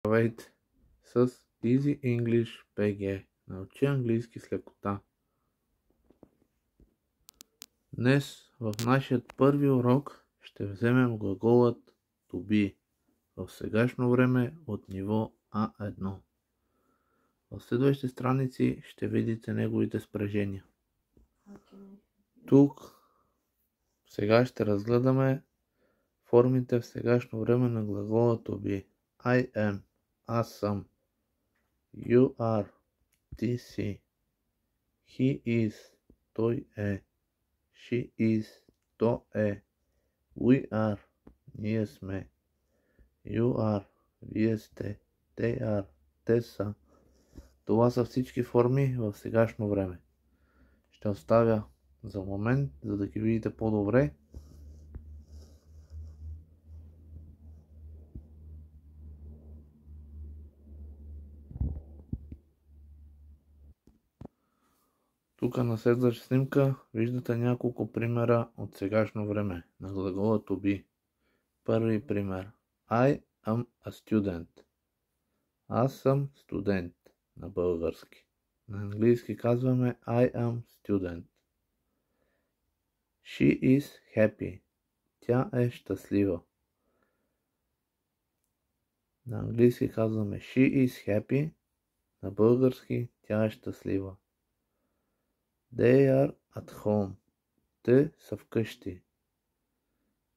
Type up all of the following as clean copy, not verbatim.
Здравейте! С Easy English BG. Научи английски с лекота. Днес в нашия първи урок ще вземем глаголът to be в сегашно време от ниво А1. В следващите страници ще видите неговите спряжения. Тук сега ще разгледаме формите в сегашно време на глагола to be. I am, аз съм. You are, ти си. He is, той е. She is, то е. We are, ние сме. You are, вие сте. They are, те са. Това са всички форми в сегашно време. Ще оставя за момент, за да ги видите по-добре. Тук на следваща снимка виждате няколко примера от сегашно време на глагола to be. Първи пример. I am a student. Аз съм студент на български. На английски казваме I am student. She is happy. Тя е щастлива. На английски казваме she is happy. На български тя е щастлива. They are at home. Те са вкъщи.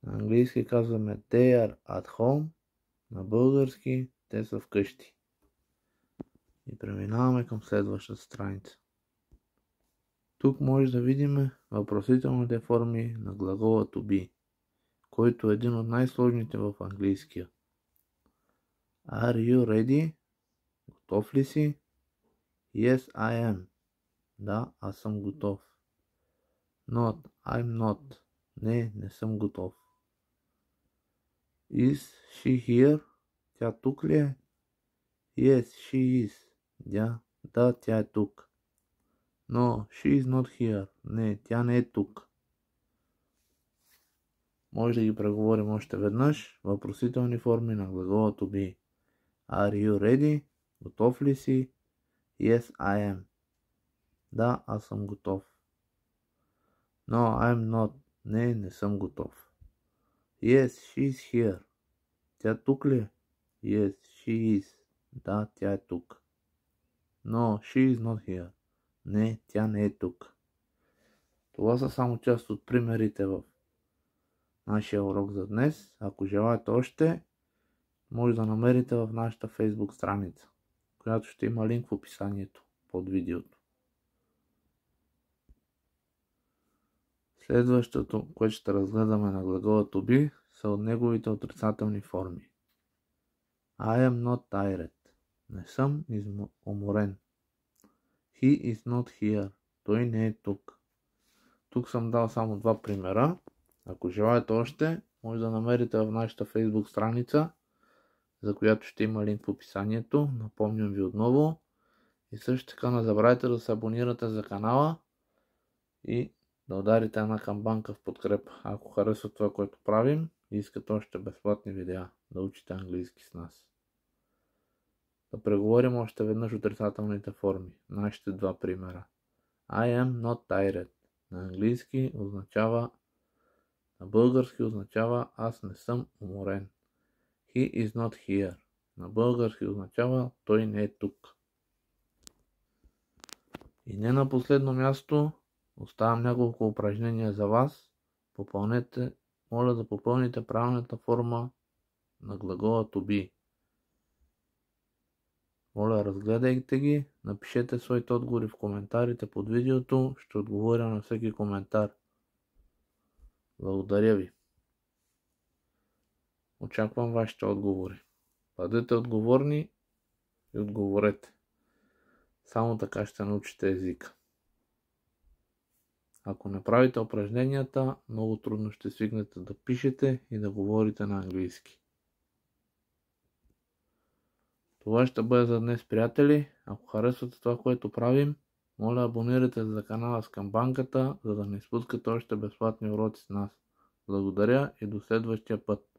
На английски казваме they are at home. На български те са вкъщи. И преминаваме към следващата страница. Тук може да видим въпросителните форми на глагола to be, който е един от най-сложните в английския. Are you ready? Готов ли си? Yes, I am. Да, аз съм готов. Not, I'm not. Не съм готов. Is she here? Тя тук ли е? Yes, she is. Да, тя е тук. No, she is not here. Не, тя не е тук. Може да ги преговорим още веднъж. Въпросителни форми на глагола to be. Are you ready? Готов ли си? Yes, I am. Да, аз съм готов. No, I'm not. Не съм готов. Yes, she is here. Тя тук ли е? Yes, she is. Да, тя е тук. No, she is not here. Не, тя не е тук. Това са само част от примерите в нашия урок за днес. Ако желаете още, може да намерите в нашата Facebook страница, която ще има линк в описанието под видеото. Следващото, което ще разгледаме на глагола to be, са от неговите отрицателни форми. I am not tired. Не съм уморен. He is not here. Той не е тук. Тук съм дал само два примера. Ако желаете още, може да намерите в нашата Facebook страница, за която ще има линк в описанието. Напомням ви отново. И също така не забравяйте да се абонирате за канала и да ударите една камбанка в подкрепа, ако харесва това, което правим и искате още безплатни видеа да учите английски с нас. Да преговорим още веднъж отрицателните форми. Нашите два примера. I am not tired. На английски означава, на български означава аз не съм уморен. He is not here. На български означава той не е тук. И не на последно място, оставям няколко упражнения за вас. Моля да попълните правилната форма на глагола to be. Моля, разгледайте ги, напишете своите отговори в коментарите под видеото, ще отговоря на всеки коментар. Благодаря ви. Очаквам вашите отговори. Бъдете отговорни и отговорете. Само така ще научите езика. Ако не правите упражненията, много трудно ще свикнете да пишете и да говорите на английски. Това ще бъде за днес, приятели. Ако харесвате това, което правим, моля абонирайте за канала с камбанката, за да не изпускате още безплатни уроци с нас. Благодаря и до следващия път.